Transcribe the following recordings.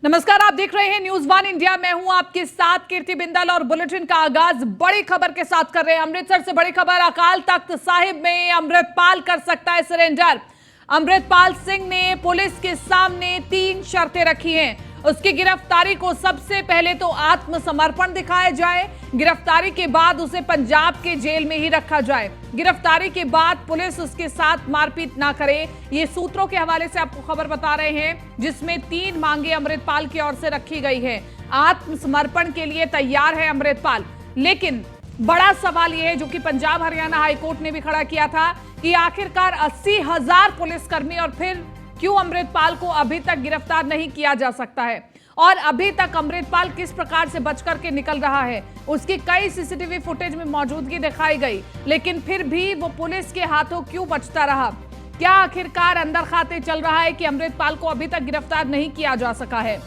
नमस्कार, आप देख रहे हैं न्यूज वन इंडिया। मैं हूं आपके साथ कीर्ति बिंदल और बुलेटिन का आगाज बड़ी खबर के साथ कर रहे हैं। अमृतसर से बड़ी खबर, अकाल तख्त साहिब में अमृतपाल कर सकता है सरेंडर। अमृतपाल सिंह ने पुलिस के सामने 3 शर्तें रखी हैं। उसकी गिरफ्तारी को सबसे पहले तो आत्मसमर्पण दिखाया जाए, गिरफ्तारी के बाद उसे पंजाब के जेल में ही रखा जाए, गिरफ्तारी के बाद पुलिस उसके साथ मारपीट ना करे। ये सूत्रों के हवाले से आपको खबर बता रहे हैं, जिसमें 3 मांगे अमृतपाल की ओर से रखी गई है। आत्मसमर्पण के लिए तैयार है अमृतपाल, लेकिन बड़ा सवाल यह है, जो कि पंजाब हरियाणा हाईकोर्ट ने भी खड़ा किया था, कि आखिरकार 80,000 पुलिसकर्मी और फिर क्यों अमृतपाल को अभी तक गिरफ्तार नहीं किया जा सकता है, और अभी तक अमृतपाल किस प्रकार से बच करके निकल रहा है। उसकी कई सीसीटीवी फुटेज में मौजूदगी दिखाई गई, लेकिन फिर भी वो पुलिस के हाथों क्यों बचता रहा। क्या आखिरकार अंदर खाते चल रहा है कि अमृतपाल को अभी तक गिरफ्तार नहीं किया जा सका है,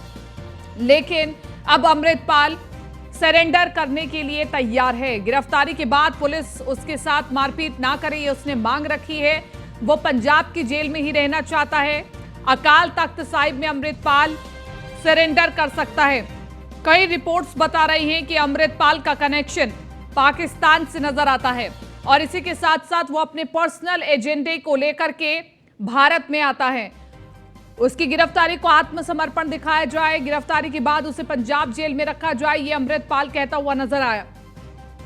लेकिन अब अमृतपाल सरेंडर करने के लिए तैयार है। गिरफ्तारी के बाद पुलिस उसके साथ मारपीट ना करे, ये उसने मांग रखी है। वो पंजाब की जेल में ही रहना चाहता है। अकाल तख्त साहिब में अमृतपाल सरेंडर कर सकता है। कई रिपोर्ट्स बता रही हैं कि अमृतपाल का कनेक्शन पाकिस्तान से नजर आता है, और इसी के साथ साथ वो अपने पर्सनल एजेंडे को लेकर के भारत में आता है। उसकी गिरफ्तारी को आत्मसमर्पण दिखाया जाए, गिरफ्तारी के बाद उसे पंजाब जेल में रखा जाए, ये अमृतपाल कहता हुआ नजर आया।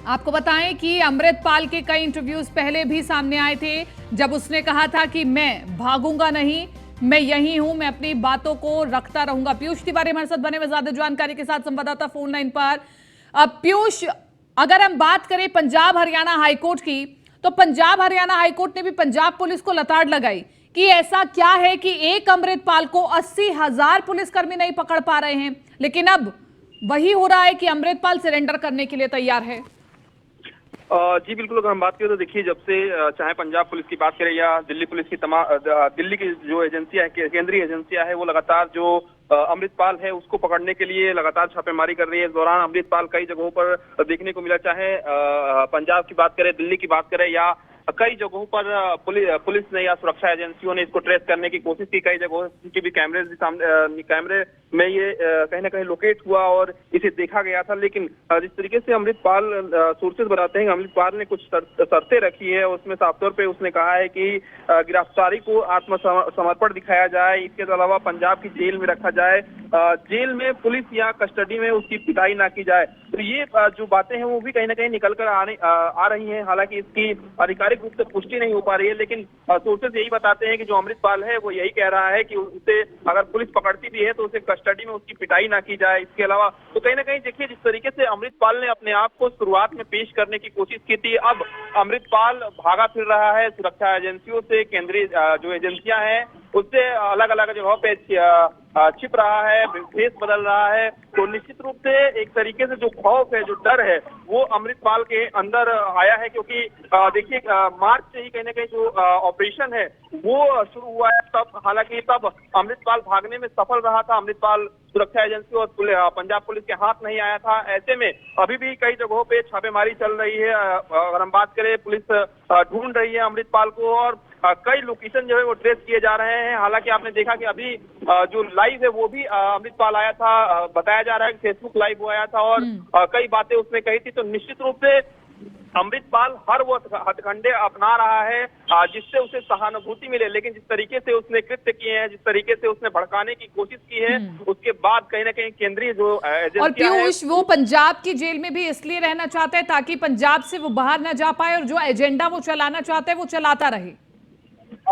आपको बताएं कि अमृतपाल के कई इंटरव्यूज पहले भी सामने आए थे, जब उसने कहा था कि मैं भागूंगा नहीं, मैं यही हूं, मैं अपनी बातों को रखता रहूंगा। पीयूष तिवारी हमारे साथ बने हुए ज्यादा जानकारी के साथ संवाददाता फोन लाइन पर। अब पीयूष, अगर हम बात करें पंजाब हरियाणा हाईकोर्ट की, तो पंजाब हरियाणा हाईकोर्ट ने भी पंजाब पुलिस को लताड़ लगाई कि ऐसा क्या है कि एक अमृतपाल को 80,000 पुलिसकर्मी नहीं पकड़ पा रहे हैं, लेकिन अब वही हो रहा है कि अमृतपाल सरेंडर करने के लिए तैयार है। जी बिल्कुल, अगर हम बात करें तो देखिए, जब से चाहे पंजाब पुलिस की बात करें या दिल्ली पुलिस की दिल्ली की जो एजेंसियां है, केंद्रीय एजेंसियां है, वो लगातार जो अमृतपाल है उसको पकड़ने के लिए लगातार छापेमारी कर रही है। इस दौरान अमृतपाल कई जगहों पर देखने को मिला, चाहे पंजाब की बात करें, दिल्ली की बात करें, या कई जगहों पर पुलिस ने या सुरक्षा एजेंसियों ने इसको ट्रेस करने की कोशिश की। कई जगहों सीसीटीवी कैमरे भी सामने कैमरे में ये कहीं ना कहीं लोकेट हुआ और इसे देखा गया था। लेकिन जिस तरीके से अमृतपाल सोर्सेज बताते हैं, अमृतपाल ने कुछ शर्तें रखी है, उसमें साफ तौर पे उसने कहा है कि गिरफ्तारी को आत्मसमर्पण दिखाया जाए, इसके अलावा पंजाब की जेल में रखा जाए, जेल में पुलिस या कस्टडी में उसकी पिटाई ना की जाए। तो ये जो बातें हैं वो भी कहीं ना कहीं निकल कर आ रही हैं। हालांकि इसकी आधिकारिक रूप से पुष्टि नहीं हो पा रही है, लेकिन सोर्सेज यही बताते हैं कि जो अमृतपाल है वो यही कह रहा है कि उसे अगर पुलिस पकड़ती भी है तो उसे कस्टडी में उसकी पिटाई ना की जाए। इसके अलावा तो कहीं ना कहीं देखिए, जिस तरीके से अमृतपाल ने अपने आप को शुरुआत में पेश करने की कोशिश की थी, अब अमृतपाल भागा फिर रहा है सुरक्षा एजेंसियों से, केंद्रीय जो एजेंसियां हैं उससे अलग अलग जगहों पे छिप रहा है, भेष बदल रहा है। तो निश्चित रूप से एक तरीके से जो खौफ है, जो डर है, वो अमृतपाल के अंदर आया है, क्योंकि देखिए मार्च से ही कहीं ना कहीं जो ऑपरेशन है वो शुरू हुआ है। तब हालांकि तब अमृतपाल भागने में सफल रहा था, अमृतपाल सुरक्षा एजेंसी और पंजाब पुलिस के हाथ नहीं आया था। ऐसे में अभी भी कई जगहों पे छापेमारी चल रही है। अगर हम बात करें, पुलिस ढूंढ रही है अमृतपाल को, और कई लोकेशन जो है वो ट्रेस किए जा रहे हैं। हालांकि आपने देखा कि अभी जो लाइव है वो भी अमृतपाल आया था, बताया जा रहा है कि फेसबुक लाइव वो आया था और कई बातें उसने कही थी। तो निश्चित रूप से अमृतपाल हर वो हथकंडे अपना रहा है जिससे उसे सहानुभूति मिले, लेकिन जिस तरीके से उसने कृत्य किए हैं, जिस तरीके से उसने भड़काने की कोशिश की है, उसके बाद कहीं ना कहीं केंद्रीय जो एजेंसियां और पीयूष, वो पंजाब की जेल में भी इसलिए रहना चाहता है ताकि पंजाब से वो बाहर ना जा पाए, और जो एजेंडा वो चलाना चाहता है वो चलाता रहे।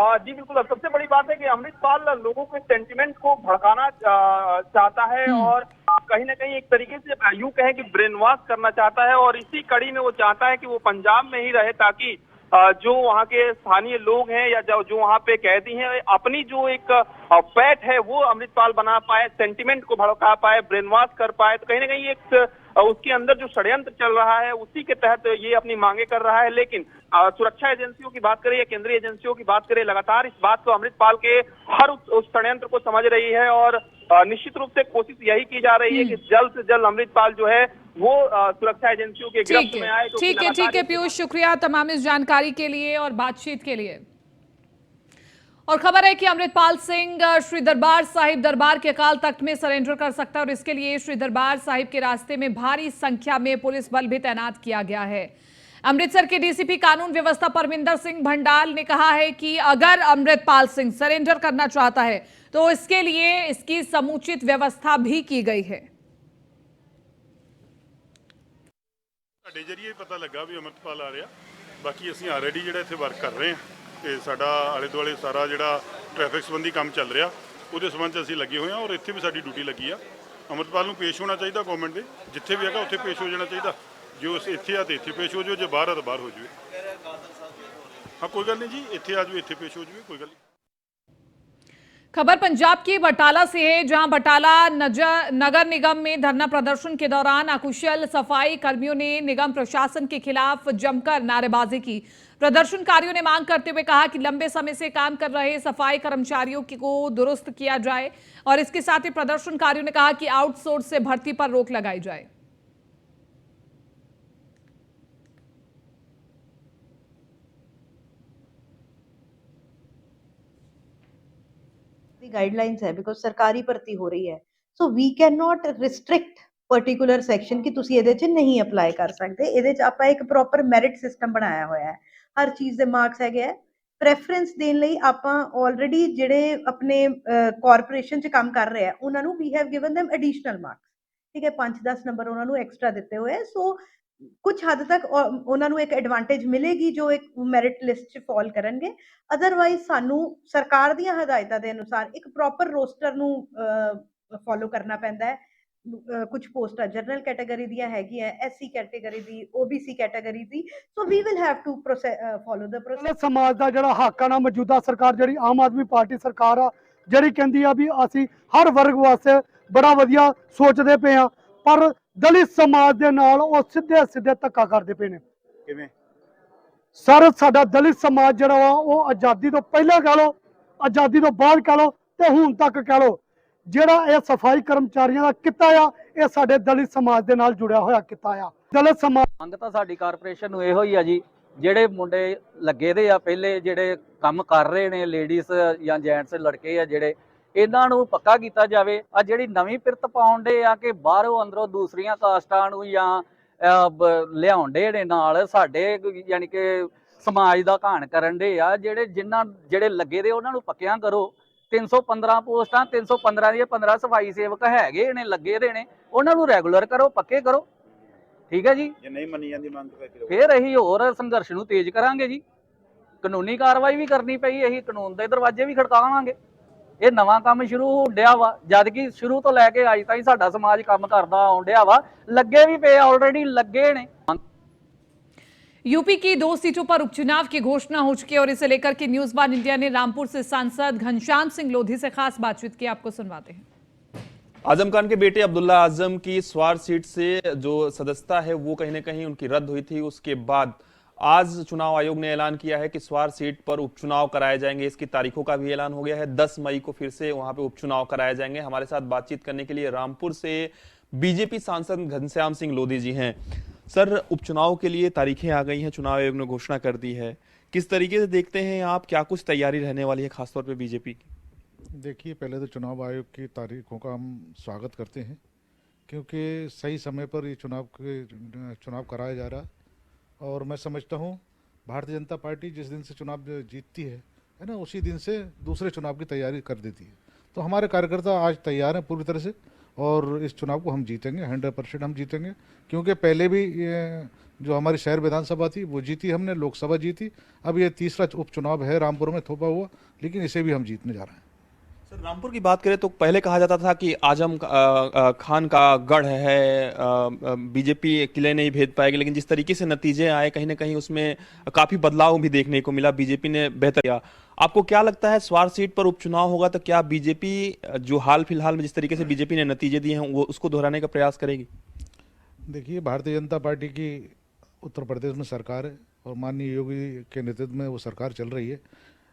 जी बिल्कुल, सबसे बड़ी बात है कि अमृतपाल लोगों के सेंटिमेंट को भड़काना चाहता है, और कहीं ना कहीं एक तरीके से यूं कहें कि ब्रेन वॉश करना चाहता है, और इसी कड़ी में वो चाहता है कि वो पंजाब में ही रहे, ताकि जो वहाँ के स्थानीय लोग हैं या जो वहाँ पे कैदी हैं, अपनी जो एक पैठ है वो अमृतपाल बना पाए, सेंटिमेंट को भड़का पाए, ब्रेन वॉश कर पाए। तो कहीं ना कहीं एक उसके अंदर जो षड्यंत्र चल रहा है उसी के तहत ये अपनी मांगे कर रहा है। लेकिन सुरक्षा एजेंसियों की बात करें या केंद्रीय एजेंसियों की बात करें, लगातार इस बात को अमृतपाल के हर उस षड्यंत्र को समझ रही है, और निश्चित रूप से कोशिश यही की जा रही है कि जल्द से जल्द अमृतपाल जो है वो सुरक्षा एजेंसियों के गिरफ्त में आए। ठीक है पीयूष, शुक्रिया तमाम इस जानकारी के लिए और बातचीत के लिए। और खबर है कि अमृतपाल सिंह श्री दरबार साहिब दरबार के अकाल तख्त में सरेंडर कर सकता है और इसके लिए श्री दरबार साहिब के रास्ते में भारी संख्या में पुलिस बल भी तैनात किया गया है। अमृतसर के डीसीपी कानून व्यवस्था परमिंदर सिंह भंडाल ने कहा है कि अगर अमृतपाल सिंह सरेंडर करना चाहता है तो इसके लिए इसकी समुचित व्यवस्था भी की गई है। ਸਾਡੇ ਜਰੀਏ ਪਤਾ ਲੱਗਾ ਵੀ ਅਮਰਤਪਾਲ ਆ ਰਿਹਾ। ਬਾਕੀ ਅਸੀਂ ਆਲਰੇਡੀ ਜਿਹੜਾ ਇੱਥੇ ਵਰਕ ਕਰ ਰਹੇ ਹਾਂ ਤੇ ਸਾਡਾ ਆਲੇ ਦੁਆਲੇ ਸਾਰਾ ਜਿਹੜਾ ਟ੍ਰੈਫਿਕ ਸੰਬੰਧੀ ਕੰਮ ਚੱਲ ਰਿਹਾ ਉਹਦੇ ਸੰਬੰਧ 'ਚ ਅਸੀਂ ਲੱਗੇ ਹੋਏ ਹਾਂ ਔਰ ਇੱਥੇ ਵੀ ਸਾਡੀ ਡਿਊਟੀ ਲੱਗੀ ਆ। ਅਮਰਤਪਾਲ ਨੂੰ ਪੇਸ਼ ਹੋਣਾ ਚਾਹੀਦਾ ਗਵਰਨਮੈਂਟ ਦੇ, ਜਿੱਥੇ ਵੀ ਹੈਗਾ ਉੱਥੇ ਪੇਸ਼ ਹੋ ਜਾਣਾ ਚਾਹੀਦਾ। ਜੋ ਇੱਥੇ ਆ ਤੇ ਇੱਥੇ ਪੇਸ਼ ਹੋ ਜਾਓ, ਜੇ ਬਾਹਰ ਆ ਤਾਂ ਬਾਹਰ ਹੋ ਜਾਵੇ। ਹਾਂ ਕੋਈ ਗੱਲ ਨਹੀਂ ਜੀ, ਇੱਥੇ ਆ ਜਾਓ, ਇੱਥੇ ਪੇਸ਼ ਹੋ ਜਾਵੇ, ਕੋਈ ਗੱਲ नहीं। खबर पंजाब की बटाला से है, जहां बटाला नगर निगम में धरना प्रदर्शन के दौरान अकुशल सफाई कर्मियों ने निगम प्रशासन के खिलाफ जमकर नारेबाजी की। प्रदर्शनकारियों ने मांग करते हुए कहा कि लंबे समय से काम कर रहे सफाई कर्मचारियों को दुरुस्त किया जाए और इसके साथ ही प्रदर्शनकारियों ने कहा कि आउटसोर्स से भर्ती पर रोक लगाई जाए। गाइडलाइंस है बिकॉज सरकारी भर्ती हो रही है, so we can not restrict particular section कि ਤੁਸੀਂ ਇਹਦੇ 'ਚ ਨਹੀਂ ਅਪਲਾਈ ਕਰ ਸਕਦੇ। ਇਹਦੇ 'ਚ ਆਪਾਂ ਇੱਕ ਪ੍ਰੋਪਰ ਮੈਰਿਟ ਸਿਸਟਮ ਬਣਾਇਆ ਹੋਇਆ ਹੈ, ਹਰ ਚੀਜ਼ ਦੇ ਮਾਰਕਸ ਹੈਗੇ ਆ। ਪ੍ਰੈਫਰੈਂਸ ਦੇਣ ਲਈ ਆਪਾਂ ਆਲਰੇਡੀ ਜਿਹੜੇ ਆਪਣੇ ਕਾਰਪੋਰੇਸ਼ਨ 'ਚ ਕੰਮ ਕਰ ਰਹੇ ਆ ਉਹਨਾਂ ਨੂੰ we have given them additional marks, ਠੀਕ ਹੈ, 5-10 ਨੰਬਰ ਉਹਨਾਂ ਨੂੰ ਐਕਸਟਰਾ ਦਿੱਤੇ ਹੋਏ ਆ। ਸੋ ਕੁਝ ਹੱਦ ਤੱਕ ਉਹਨਾਂ ਨੂੰ ਇੱਕ ਐਡਵਾਂਟੇਜ ਮਿਲੇਗੀ ਜੋ ਇੱਕ ਮੈਰਿਟ ਲਿਸਟ 'ਚ ਫਾਲ ਕਰਨਗੇ। ਅਦਰਵਾਈਜ਼ ਸਾਨੂੰ ਸਰਕਾਰ ਦੀਆਂ ਹਦਾਇਤਾਂ ਦੇ ਅਨੁਸਾਰ ਇੱਕ ਪ੍ਰੋਪਰ ਰੋਸਟਰ ਨੂੰ ਫੋਲੋ ਕਰਨਾ ਪੈਂਦਾ ਹੈ। ਕੁਝ ਪੋਸਟਾਂ ਜਨਰਲ ਕੈਟਾਗਰੀ ਦੀਆਂ ਹੈਗੀਆਂ, ਐਸਸੀ ਕੈਟਾਗਰੀ ਦੀ, ਓਬੀਸੀ ਕੈਟਾਗਰੀ ਦੀ, so we will have to follow the process. ਸਮਾਜ ਦਾ ਜਿਹੜਾ ਹੱਕ ਆ ਨਾ, ਮੌਜੂਦਾ ਸਰਕਾਰ ਜਿਹੜੀ ਆਮ ਆਦਮੀ ਪਾਰਟੀ ਸਰਕਾਰ ਆ, ਜਿਹੜੀ ਕਹਿੰਦੀ ਆ ਵੀ ਅਸੀਂ ਹਰ ਵਰਗ ਵਾਸਤੇ ਬੜਾ ਵਧੀਆ ਸੋਚਦੇ ਪਏ ਆ, ਪਰ ਦਲਿਤ ਸਮਾਜ ਦੇ ਨਾਲ ਉਹ ਸਿੱਧੇ ਧੱਕਾ ਕਰਦੇ ਪਏ ਨੇ। ਕਿਵੇਂ ਸਰ, ਸਾਡਾ ਦਲਿਤ ਸਮਾਜ ਜਿਹੜਾ ਵਾ ਉਹ ਆਜ਼ਾਦੀ ਤੋਂ ਪਹਿਲਾਂ ਕਹਿ ਲਓ, ਆਜ਼ਾਦੀ ਤੋਂ ਬਾਅਦ ਕਹਿ ਲਓ ਤੇ ਹੁਣ ਤੱਕ ਕਹਿ ਲਓ, ਜਿਹੜਾ ਇਹ ਸਫਾਈ ਕਰਮਚਾਰੀਆਂ ਦਾ ਕਿੱਤਾ ਆ, ਇਹ ਸਾਡੇ ਦਲਿਤ ਸਮਾਜ ਦੇ ਨਾਲ ਜੁੜਿਆ ਹੋਇਆ ਕਿੱਤਾ ਆ। ਦਲਿਤ ਸਮਾਜ ਮੰਗ ਤਾਂ ਸਾਡੀ ਕਾਰਪੋਰੇਸ਼ਨ ਨੂੰ ਇਹੋ ਹੀ ਆ ਜੀ, ਜਿਹੜੇ ਮੁੰਡੇ ਲੱਗੇ ਦੇ ਆ ਪਹਿਲੇ, ਜਿਹੜੇ ਕੰਮ ਕਰ ਰਹੇ ਨੇ, ਲੇਡੀਜ਼ ਜਾਂ ਜੈਂਟਸ ਲੜਕੇ ਆ ਜਿਹੜੇ, ਇਹਨਾਂ ਨੂੰ ਪੱਕਾ ਕੀਤਾ ਜਾਵੇ। ਆ ਜਿਹੜੀ ਨਵੀਂ ਪਿਰਤ ਪਾਉਣ ਦੇ ਆ ਕਿ ਬਾਹਰੋਂ ਅੰਦਰੋਂ ਦੂਸਰੀਆਂ ਕਾਸਟਾਂ ਨੂੰ ਜਾਂ ਲਿਆਉਣ ਦੇ ਨੇ ਨਾਲ ਸਾਡੇ, ਯਾਨੀ ਕਿ ਸਮਾਜ ਦਾ ਘਾਣ ਕਰਨ ਦੇ ਆ। ਜਿਹੜੇ ਲੱਗੇ ਦੇ ਉਹਨਾਂ ਨੂੰ ਪੱਕਿਆਂ ਕਰੋ। 315 ਪੋਸਟਾਂ, 315 ਦੀਆਂ 15 ਸਫਾਈ ਸੇਵਕ ਹੈਗੇ ਨੇ, ਲੱਗੇ ਦੇ ਨੇ, ਉਹਨਾਂ ਨੂੰ ਰੈਗੂਲਰ ਕਰੋ, ਪੱਕੇ ਕਰੋ, ਠੀਕ ਹੈ ਜੀ। ਜੇ ਨਹੀਂ ਮੰਨੀ ਜਾਂਦੀ ਮੰਗ ਫਿਰ ਅਸੀਂ ਹੋਰ ਸੰਘਰਸ਼ ਨੂੰ ਤੇਜ਼ ਕਰਾਂਗੇ ਜੀ। ਕਾਨੂੰਨੀ ਕਾਰਵਾਈ ਵੀ ਕਰਨੀ ਪਈ, ਅਸੀਂ ਕਾਨੂੰਨ ਦੇ ਦਰਵਾਜ਼ੇ ਵੀ ਖੜਕਾਵਾਂਗੇ। ਇਹ ਨਵਾਂ ਕੰਮ ਸ਼ੁਰੂ ਹੋਣ ਡਿਆ ਵਾ, ਜਦ ਕਿ ਸ਼ੁਰੂ ਤੋਂ ਲੈ ਕੇ ਅੱਜ ਤਾਈਂ ਸਾਡਾ ਸਮਾਜ ਕੰਮ ਕਰਦਾ ਆਉਣ ਡਿਆ ਵਾ। ਲੱਗੇ ਵੀ ਪਏ, ਆਲਰੇਡੀ ਲੱਗੇ ਨੇ। यूपी की 2 सीटों पर उपचुनाव की घोषणा हो चुकी है और इसे लेकर के न्यूज वन इंडिया ने रामपुर से सांसद घनश्याम सिंह लोधी से खास बातचीत की। आपको सुनवाते हैं। आजम खान के बेटे अब्दुल्ला आजम की स्वार सीट से जो सदस्यता है वो कहीं न कहीं उनकी रद्द हुई थी। उसके बाद आज चुनाव आयोग ने ऐलान किया है कि स्वार सीट पर उपचुनाव कराए जाएंगे। इसकी तारीखों का भी ऐलान हो गया है। 10 मई को फिर से वहां पे उपचुनाव कराए जाएंगे। हमारे साथ बातचीत करने के लिए रामपुर से बीजेपी सांसद घनश्याम सिंह लोधी जी हैं। सर, उपचुनाव के लिए तारीखें आ गई हैं, चुनाव आयोग ने घोषणा कर दी है, किस तरीके से देखते हैं आप, क्या कुछ तैयारी रहने वाली है खासतौर पे बीजेपी की? देखिए, पहले तो चुनाव आयोग की तारीखों का हम स्वागत करते हैं, क्योंकि सही समय पर ये चुनाव कराया जा रहा है। और मैं समझता हूँ भारतीय जनता पार्टी जिस दिन से चुनाव जीतती है ना, उसी दिन से दूसरे चुनाव की तैयारी कर देती है। तो हमारे कार्यकर्ता आज तैयार हैं पूरी तरह से और इस चुनाव को हम जीतेंगे, 100% हम जीतेंगे। क्योंकि पहले भी जो हमारी शहर विधानसभा थी वो जीती हमने, लोकसभा जीती, अब ये तीसरा उपचुनाव है रामपुर में थोपा हुआ, लेकिन इसे भी हम जीतने जा रहे हैं। सर, रामपुर की बात करें तो पहले कहा जाता था कि आजम खान का गढ़ है, बीजेपी किले नहीं भेद पाएगी, लेकिन जिस तरीके से नतीजे आए कहीं ना कहीं उसमें काफी बदलाव भी देखने को मिला, बीजेपी ने बेहतर किया। आपको क्या लगता है, स्वार सीट पर उपचुनाव होगा तो क्या बीजेपी जो हाल फिलहाल में जिस तरीके से बीजेपी ने नतीजे दिए हैं वो उसको दोहराने का प्रयास करेगी? देखिए, भारतीय जनता पार्टी की उत्तर प्रदेश में सरकार है और माननीय योगी के नेतृत्व में वो सरकार चल रही है।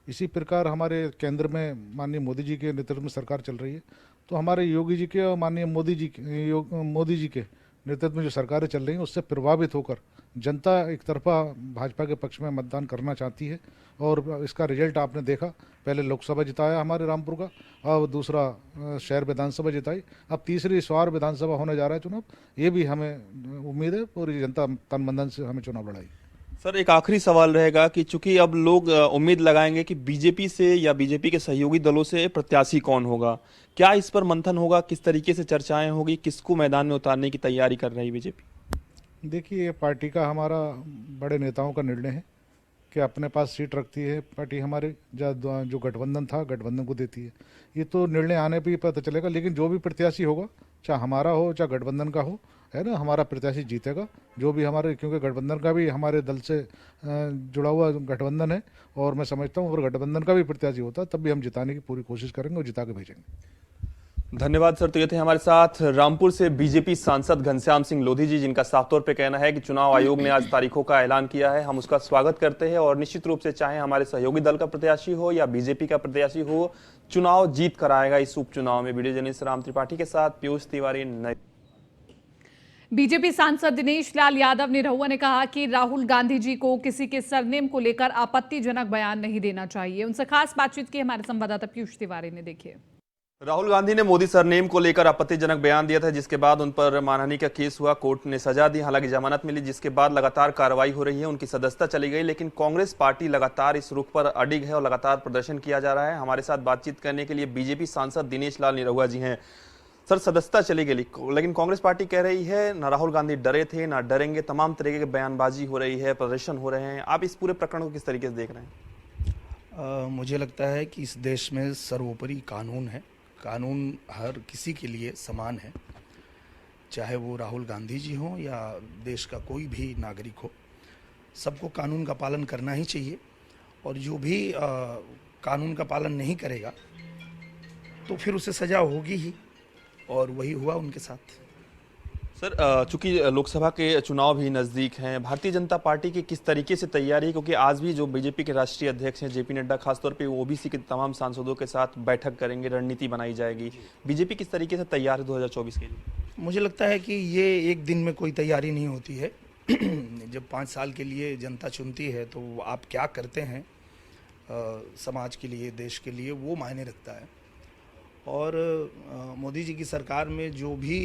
इसी प्रकार हमारे केंद्र में माननीय मोदी जी के नेतृत्व में सरकार चल रही है। तो हमारे योगी जी के और माननीय मोदी जी के नेतृत्व में जो सरकारें चल रही हैं उससे प्रभावित होकर जनता एक तरफा भाजपा के पक्ष में मतदान करना चाहती है और इसका रिजल्ट आपने देखा। पहले लोकसभा जिताया हमारे रामपुर का, अब दूसरा शहर विधानसभा जिताई, अब तीसरी स्वार विधानसभा होने जा रहा है चुनाव। ये भी हमें उम्मीद है पूरी जनता तन मन धन से हमें चुनाव लड़ाई। सर, एक आखिरी सवाल रहेगा कि चूंकि अब लोग उम्मीद लगाएंगे कि बीजेपी से या बीजेपी के सहयोगी दलों से प्रत्याशी कौन होगा, क्या इस पर मंथन होगा, किस तरीके से चर्चाएं होगी, किसको मैदान में उतारने की तैयारी कर रही बीजेपी? देखिए, ये पार्टी का हमारा बड़े नेताओं का निर्णय है कि अपने पास सीट रखती है पार्टी हमारे, जो गठबंधन था गठबंधन को देती है। ये तो निर्णय आने पे ही पता चलेगा, लेकिन जो भी प्रत्याशी होगा, चाहे हमारा हो चाहे गठबंधन का हो, है ना, हमारा प्रत्याशी जीतेगा। जो भी हमारे, क्योंकि गठबंधन का भी हमारे दल से जुड़ा हुआ गठबंधन है और मैं समझता हूँ अगर गठबंधन का भी प्रत्याशी होता तब भी हम जिताने की पूरी कोशिश करेंगे और जिता के भेजेंगे। धन्यवाद सर। तो ये थे हमारे साथ रामपुर से बीजेपी सांसद घनश्याम सिंह लोधी जी, जिनका साफ तौर पे कहना है कि चुनाव आयोग ने आज तारीखों का ऐलान किया है, हम उसका स्वागत करते हैं और निश्चित रूप से चाहे हमारे सहयोगी दल का प्रत्याशी हो या बीजेपी का प्रत्याशी हो, चुनाव जीत कर आएगा इस उपचुनाव में। वीडियो जर्नलिस्ट राम त्रिपाठी के साथ पीयूष तिवारी, नई। बीजेपी सांसद दिनेश लाल यादव निरहुआ ने कहा कि राहुल गांधी जी को किसी के सरनेम को लेकर आपत्तिजनक बयान नहीं देना चाहिए। उनसे खास बातचीत की हमारे संवाददाता पीयूष तिवारी ने। देखिए, राहुल गांधी ने मोदी सरनेम को लेकर आपत्तिजनक बयान दिया था, जिसके बाद उन पर मानहानि का केस हुआ, कोर्ट ने सजा दी, हालांकि जमानत मिली, जिसके बाद लगातार कार्रवाई हो रही है, उनकी सदस्यता चली गई। लेकिन कांग्रेस पार्टी लगातार इस रुख पर अडिग है और लगातार प्रदर्शन किया जा रहा है। हमारे साथ बातचीत करने के लिए बीजेपी सांसद दिनेश लाल निरहुआ जी हैं। सर, सदस्यता चली गई, लेकिन कांग्रेस पार्टी कह रही है ना राहुल गांधी डरे थे ना डरेंगे, तमाम तरीके की बयानबाजी हो रही है, प्रदर्शन हो रहे हैं। आप इस पूरे प्रकरण को किस तरीके से देख रहे हैं? मुझे लगता है कि इस देश में सर्वोपरि कानून है। कानून हर किसी के लिए समान है, चाहे वो राहुल गांधी जी हों या देश का कोई भी नागरिक हो। सबको कानून का पालन करना ही चाहिए और जो भी कानून का पालन नहीं करेगा तो फिर उसे सजा होगी ही, और वही हुआ उनके साथ। सर, चूंकि लोकसभा के चुनाव भी नज़दीक हैं, भारतीय जनता पार्टी की किस तरीके से तैयारी है? क्योंकि आज भी जो बीजेपी के राष्ट्रीय अध्यक्ष हैं जेपी नड्डा, खासतौर पे ओबीसी के तमाम सांसदों के साथ बैठक करेंगे, रणनीति बनाई जाएगी। बीजेपी किस तरीके से तैयार है 2024 के लिए? मुझे लगता है कि ये एक दिन में कोई तैयारी नहीं होती है। जब 5 साल के लिए जनता चुनती है तो आप क्या करते हैं समाज के लिए, देश के लिए, वो मायने रखता है। और मोदी जी की सरकार में जो भी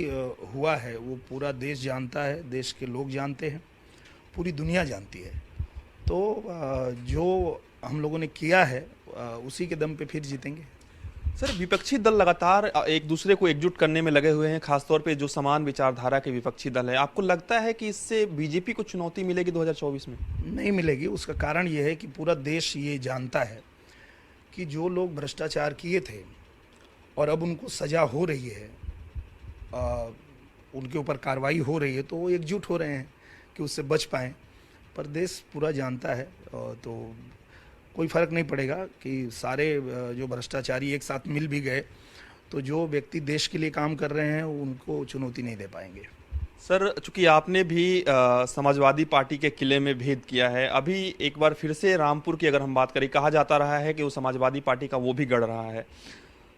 हुआ है वो पूरा देश जानता है, देश के लोग जानते हैं, पूरी दुनिया जानती है। तो जो हम लोगों ने किया है उसी के दम पे फिर जीतेंगे। सर, विपक्षी दल लगातार एक दूसरे को एकजुट करने में लगे हुए हैं, खासतौर पे जो समान विचारधारा के विपक्षी दल है। आपको लगता है कि इससे बीजेपी को चुनौती मिलेगी 2024 में? नहीं मिलेगी। उसका कारण ये है कि पूरा देश ये जानता है कि जो लोग भ्रष्टाचार किए थे और अब उनको सजा हो रही है, उनके ऊपर कार्रवाई हो रही है, तो वो एकजुट हो रहे हैं कि उससे बच पाएँ। पर देश पूरा जानता है तो कोई फ़र्क नहीं पड़ेगा कि सारे जो भ्रष्टाचारी एक साथ मिल भी गए तो जो व्यक्ति देश के लिए काम कर रहे हैं उनको चुनौती नहीं दे पाएंगे। सर, चूंकि आपने भी समाजवादी पार्टी के किले में भेद किया है, अभी एक बार फिर से रामपुर की अगर हम बात करें, कहा जाता रहा है कि वो समाजवादी पार्टी का वो भी गढ़ रहा है।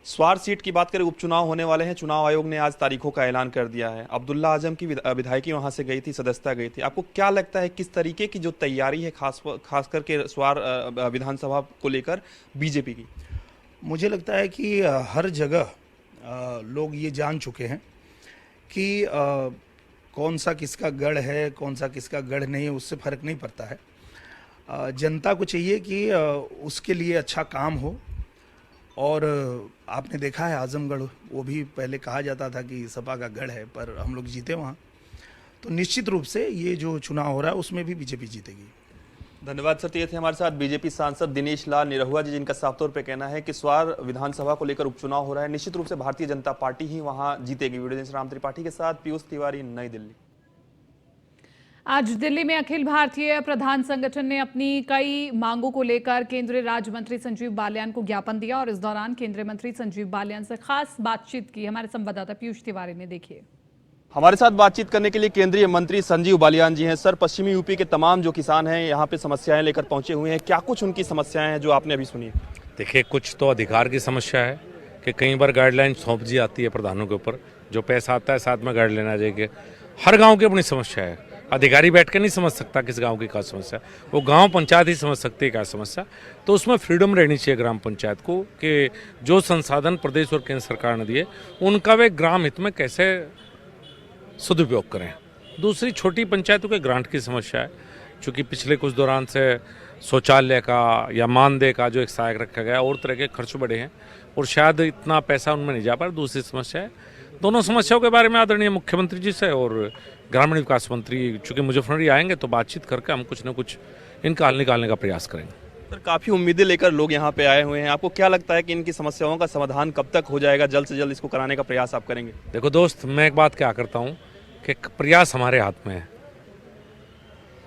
स्वार सीट की बात करें, उपचुनाव होने वाले हैं, चुनाव आयोग ने आज तारीखों का ऐलान कर दिया है। अब्दुल्ला आजम की विधायकी वहां से गई थी, सदस्यता गई थी। आपको क्या लगता है किस तरीके की जो तैयारी है खास करके स्वार विधानसभा को लेकर बीजेपी की? मुझे लगता है कि हर जगह लोग ये जान चुके हैं कि कौन सा किसका गढ़ है, कौन सा किसका गढ़ नहीं है, उससे फ़र्क नहीं पड़ता है। जनता को चाहिए कि उसके लिए अच्छा काम हो। और आपने देखा है आजमगढ़, वो भी पहले कहा जाता था कि सपा का गढ़ है, पर हम लोग जीते वहाँ। तो निश्चित रूप से ये जो चुनाव हो रहा है उसमें भी बीजेपी जीतेगी। धन्यवाद सर। ये थे हमारे साथ बीजेपी सांसद दिनेश लाल निरहुआ जी, जिनका साफ तौर पे कहना है कि स्वार विधानसभा को लेकर उपचुनाव हो रहा है, निश्चित रूप से भारतीय जनता पार्टी ही वहां जीतेगी। वीडियो जर्नलिस्ट राम त्रिपाठी के साथ पीयूष तिवारी, नई दिल्ली। आज दिल्ली में अखिल भारतीय प्रधान संगठन ने अपनी कई मांगों को लेकर केंद्रीय राज्य मंत्री संजीव बालियान को ज्ञापन दिया और इस दौरान केंद्रीय मंत्री संजीव बालियान से खास बातचीत की हमारे संवाददाता पीयूष तिवारी ने। देखिए, हमारे साथ बातचीत करने के लिए केंद्रीय मंत्री संजीव बालियान जी हैं। सर, पश्चिमी यूपी के तमाम जो किसान हैं यहाँ पे समस्याएं लेकर पहुंचे हुए हैं, क्या कुछ उनकी समस्याएं हैं जो आपने अभी सुनी? देखिए, कुछ तो अधिकार की समस्या है कि कई बार गाइडलाइन सौंप दी जाती है प्रधानों के ऊपर, जो पैसा आता है साथ में गाइड लेना चाहिए। हर गांव की अपनी समस्या है, अधिकारी बैठ के नहीं समझ सकता किस गांव की क्या समस्या, वो गांव पंचायत ही समझ सकती है क्या समस्या। तो उसमें फ्रीडम रहनी चाहिए ग्राम पंचायत को कि जो संसाधन प्रदेश और केंद्र सरकार ने दिए उनका वे ग्राम हित में कैसे सदुपयोग करें। दूसरी छोटी पंचायतों के ग्रांट की समस्या है, चूँकि पिछले कुछ दौरान से शौचालय का या मानदेय का जो एक सहायक रखा गया और तरह के खर्च बढ़े हैं और शायद इतना पैसा उनमें नहीं जा पा रहा। दूसरी समस्या है, दोनों समस्याओं के बारे में आदरणीय मुख्यमंत्री जी से और ग्रामीण विकास मंत्री चूँकि मुजफ्फरनगरी आएंगे तो बातचीत करके हम कुछ न कुछ इनका हल निकालने का प्रयास करेंगे। सर, काफी उम्मीदें लेकर लोग यहाँ पे आए हुए हैं, आपको क्या लगता है कि इनकी समस्याओं का समाधान कब तक हो जाएगा? जल्द से जल्द इसको कराने का प्रयास आप करेंगे? देखो दोस्त, मैं एक बात क्या करता हूँ कि प्रयास हमारे हाथ में है,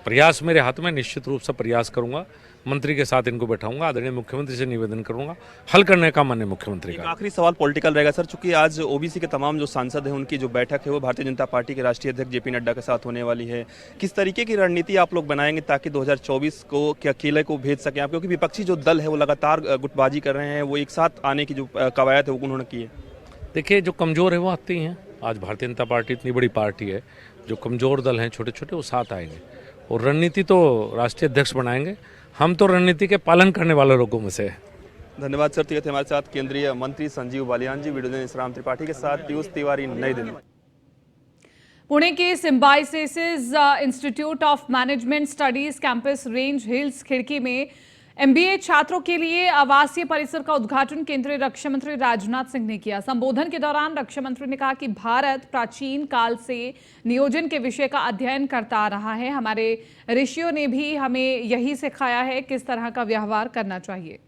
प्रयास मेरे हाथ में, निश्चित रूप से प्रयास करूंगा, मंत्री के साथ इनको बैठाऊंगा, आदरणीय मुख्यमंत्री से निवेदन करूंगा, हल करने का माननीय मुख्यमंत्री एक का। आखिरी सवाल पॉलिटिकल रहेगा सर, चूंकि आज ओबीसी के तमाम जो सांसद हैं उनकी जो बैठक है वो भारतीय जनता पार्टी के राष्ट्रीय अध्यक्ष जेपी नड्डा के साथ होने वाली है, किस तरीके की रणनीति आप लोग बनाएंगे ताकि 2024 को क्या अकेले को भेज सकें आप? क्योंकि विपक्षी जो दल है वो लगातार गुटबाजी कर रहे हैं, वो एक साथ आने की जो कवायद है वो उन्होंने की है। देखिए, जो कमज़ोर है वो आते ही हैं। आज भारतीय जनता पार्टी इतनी बड़ी पार्टी है, जो कमज़ोर दल हैं छोटे छोटे वो साथ आएंगे और रणनीति तो राष्ट्रीय अध्यक्ष बनाएंगे। हम तो रणनीति के पालन करने वाले लोगों में से हैं। धन्यवाद सर। थे हमारे साथ केंद्रीय मंत्री संजीव बालियान जी, वीडियो जर्नलिस्ट राम त्रिपाठी के साथ पीयूष तिवारी, नई दिल्ली। पुणे के symbiosis institute of management studies campus range hills खिड़की में एमबीए छात्रों के लिए आवासीय परिसर का उद्घाटन केंद्रीय रक्षा मंत्री राजनाथ सिंह ने किया। संबोधन के दौरान रक्षा मंत्री ने कहा कि भारत प्राचीन काल से नियोजन के विषय का अध्ययन करता आ रहा है। हमारे ऋषियों ने भी हमें यही सिखाया है किस तरह का व्यवहार करना चाहिए।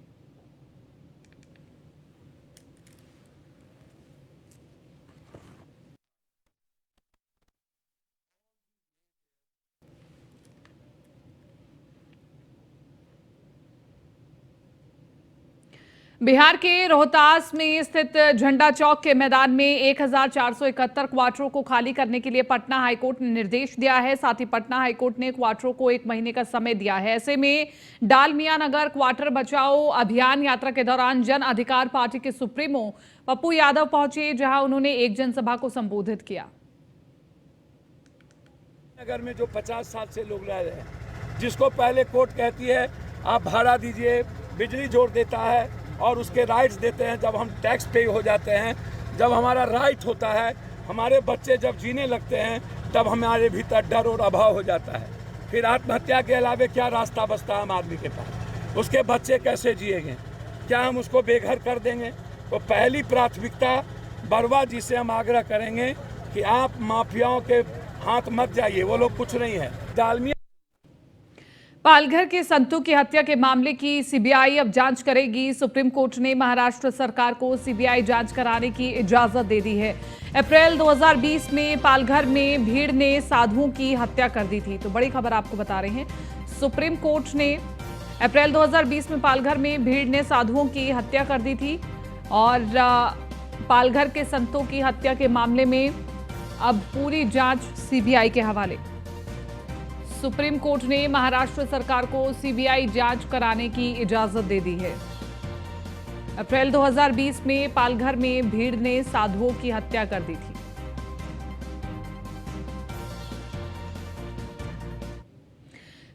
बिहार के रोहतास में स्थित झंडा चौक के मैदान में 1471 क्वार्टरों को खाली करने के लिए पटना हाईकोर्ट ने निर्देश दिया है। साथ ही पटना हाईकोर्ट ने क्वार्टरों को 1 महीने का समय दिया है। ऐसे में डालमिया नगर क्वार्टर बचाओ अभियान यात्रा के दौरान जन अधिकार पार्टी के सुप्रीमो पप्पू यादव पहुंचे, जहां उन्होंने एक जनसभा को संबोधित किया। नगर में जो 50 साल से लोग रह रहे हैं, जिसको पहले कोर्ट कहती है आप भाड़ा दीजिए, बिजली जोड़ देता है और उसके राइट्स देते हैं, जब हम टैक्स पे हो जाते हैं, जब हमारा राइट होता है, हमारे बच्चे जब जीने लगते हैं, तब हमारे भीतर डर और अभाव हो जाता है। फिर आत्महत्या के अलावे क्या रास्ता बचता है आम आदमी के पास? उसके बच्चे कैसे जिएंगे? क्या हम उसको बेघर कर देंगे? तो पहली प्राथमिकता बरवा जी से हम आग्रह करेंगे कि आप माफियाओं के हाथ मत जाइए, वो लोग कुछ नहीं है। डालमिया पालघर के संतू की हत्या के मामले की सीबीआई अब जांच करेगी। सुप्रीम कोर्ट ने महाराष्ट्र सरकार को सीबीआई जांच कराने की इजाजत दे दी है। अप्रैल 2020 में पालघर में भीड़ ने साधुओं की हत्या कर दी थी। तो बड़ी खबर आपको बता रहे हैं, सुप्रीम कोर्ट ने अप्रैल 2020 में पालघर में भीड़ ने साधुओं की हत्या कर दी थी और पालघर के संतों की हत्या के मामले में अब पूरी जांच सीबीआई के हवाले। सुप्रीम कोर्ट ने महाराष्ट्र सरकार को सीबीआई जांच कराने की इजाजत दे दी है। अप्रैल 2020 में पालघर में भीड़ ने साधुओं की हत्या कर दी थी।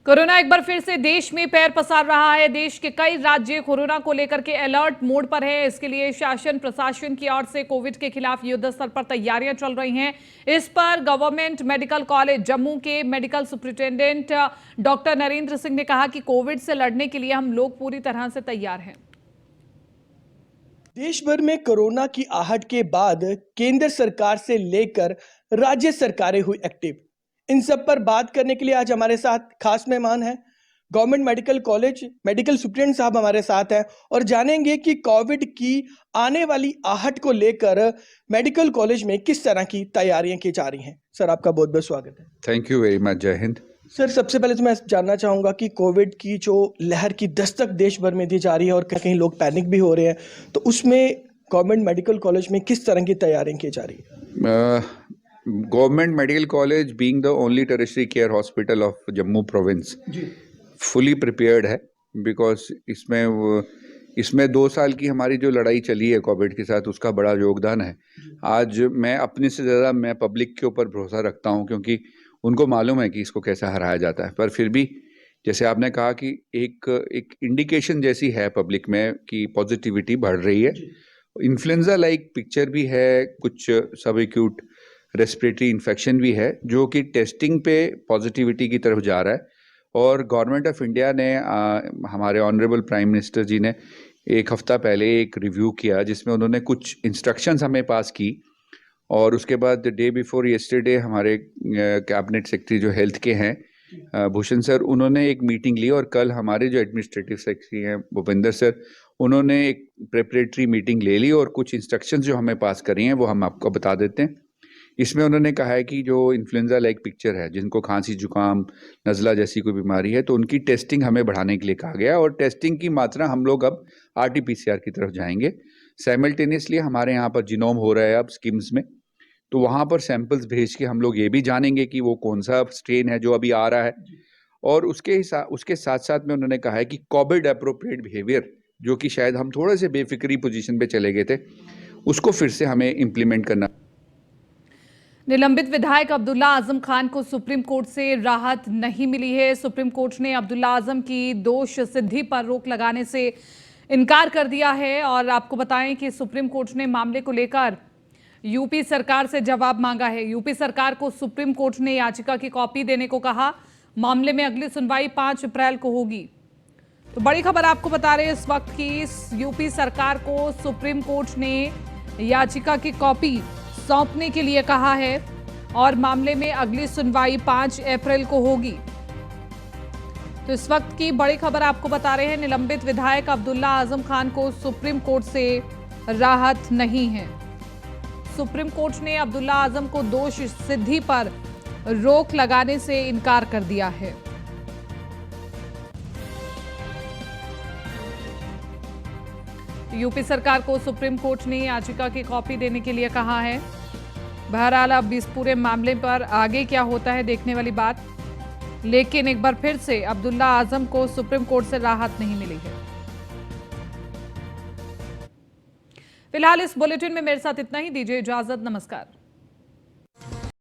कोरोना एक बार फिर से देश में पैर पसार रहा है। देश के कई राज्य कोरोना को लेकर के अलर्ट मोड पर है। इसके लिए शासन प्रशासन की ओर से कोविड के खिलाफ युद्ध स्तर पर तैयारियां चल रही हैं। इस पर गवर्नमेंट मेडिकल कॉलेज जम्मू के medical superintendent doctor Narendra Singh ने कहा कि कोविड से लड़ने के लिए हम लोग पूरी तरह से तैयार हैं। देश भर में कोरोना की आहट के बाद केंद्र सरकार से लेकर राज्य सरकारें हुई एक्टिव। इन सब पर बात करने के लिए आज हमारे साथ खास मेहमान हैं। Government medical college medical superintendent साहब हमारे साथ हैं और जानेंगे कि कोविड की आने वाली आहट को लेकर मेडिकल कॉलेज में किस तरह की तैयारियां की जा रही हैं। सर, आपका बहुत बहुत स्वागत है। Thank you very much. जय हिंद। सर, सबसे पहले तो मैं जानना चाहूँगा कि कोविड की जो लहर की दस्तक देश भर में दी जा रही है और कहीं लोग पैनिक भी हो रहे हैं, तो उसमें गवर्नमेंट मेडिकल कॉलेज में किस तरह की तैयारियां की जा रही है? Government Medical College being the only tertiary care hospital of Jammu province fully prepared है, because इसमें इसमें 2 साल की हमारी जो लड़ाई चली है कोविड के साथ, उसका बड़ा योगदान है। आज मैं अपने से ज़्यादा मैं पब्लिक के ऊपर भरोसा रखता हूं, क्योंकि उनको मालूम है कि इसको कैसे हराया जाता है। पर फिर भी जैसे आपने कहा कि एक इंडिकेशन जैसी है पब्लिक में कि पॉजिटिविटी बढ़ रही है। इन्फ्लुएंजा लाइक पिक्चर भी है, कुछ सब एक्यूट रेस्पिरेटरी इन्फेक्शन भी है, जो कि टेस्टिंग पे पॉजिटिविटी की तरफ जा रहा है। और गवर्नमेंट ऑफ इंडिया ने हमारे ऑनरेबल प्राइम मिनिस्टर जी ने 1 हफ्ता पहले एक रिव्यू किया, जिसमें उन्होंने कुछ इंस्ट्रक्शंस हमें पास की। और उसके बाद डे बिफोर येस्टरडे हमारे कैबिनेट सेक्रेटरी जो हेल्थ के हैं भूषण सर, उन्होंने एक मीटिंग ली। और कल हमारे जो एडमिनिस्ट्रेटिव सेक्रेटरी हैं भूपेंद्र सर, उन्होंने एक प्रेपरेटरी मीटिंग ले ली और कुछ इंस्ट्रक्शंस जो हमें पास करी हैं वो हम आपको बता देते हैं। इसमें उन्होंने कहा है कि जो इन्फ्लुएंजा लाइक पिक्चर है, जिनको खांसी जुकाम नज़ला जैसी कोई बीमारी है, तो उनकी टेस्टिंग हमें बढ़ाने के लिए कहा गया। और टेस्टिंग की मात्रा हम लोग अब RT-PCR की तरफ जाएंगे। साइमल्टेनियसली हमारे यहाँ पर जिनोम हो रहा है अब स्किम्स में, तो वहाँ पर सैंपल्स भेज के हम लोग ये भी जानेंगे कि वो कौन सा स्ट्रेन है जो अभी आ रहा है। और उसके साथ साथ में उन्होंने कहा है कि कोविड अप्रोप्रिएट बिहेवियर, जो कि शायद हम थोड़े से बेफिक्री पोजीशन पे चले गए थे, उसको फिर से हमें इम्प्लीमेंट करना। निलंबित विधायक अब्दुल्ला आजम खान को सुप्रीम कोर्ट से राहत नहीं मिली है। सुप्रीम कोर्ट ने अब्दुल्ला आजम की दोष सिद्धि पर रोक लगाने से इनकार कर दिया है। और आपको बताएं कि सुप्रीम कोर्ट ने मामले को लेकर यूपी सरकार से जवाब मांगा है। यूपी सरकार को सुप्रीम कोर्ट ने याचिका की कॉपी देने को कहा। मामले में अगली सुनवाई 5 अप्रैल को होगी। तो बड़ी खबर आपको बता रहे हैं इस वक्त की यूपी सरकार को सुप्रीम कोर्ट ने याचिका की कॉपी सौंपने के लिए कहा है और मामले में अगली सुनवाई 5 अप्रैल को होगी। तो इस वक्त की बड़ी खबर आपको बता रहे हैं, निलंबित विधायक अब्दुल्ला आजम खान को सुप्रीम कोर्ट से राहत नहीं है। सुप्रीम कोर्ट ने अब्दुल्ला आजम को दोष सिद्धि पर रोक लगाने से इनकार कर दिया है। यूपी सरकार को सुप्रीम कोर्ट ने याचिका की कॉपी देने के लिए कहा है। बहरहाल अब इस पूरे मामले पर आगे क्या होता है देखने वाली बात, लेकिन एक बार फिर से अब्दुल्ला आजम को सुप्रीम कोर्ट से राहत नहीं मिली है। फिलहाल इस बुलेटिन में मेरे साथ इतना ही। दीजिए इजाजत, नमस्कार।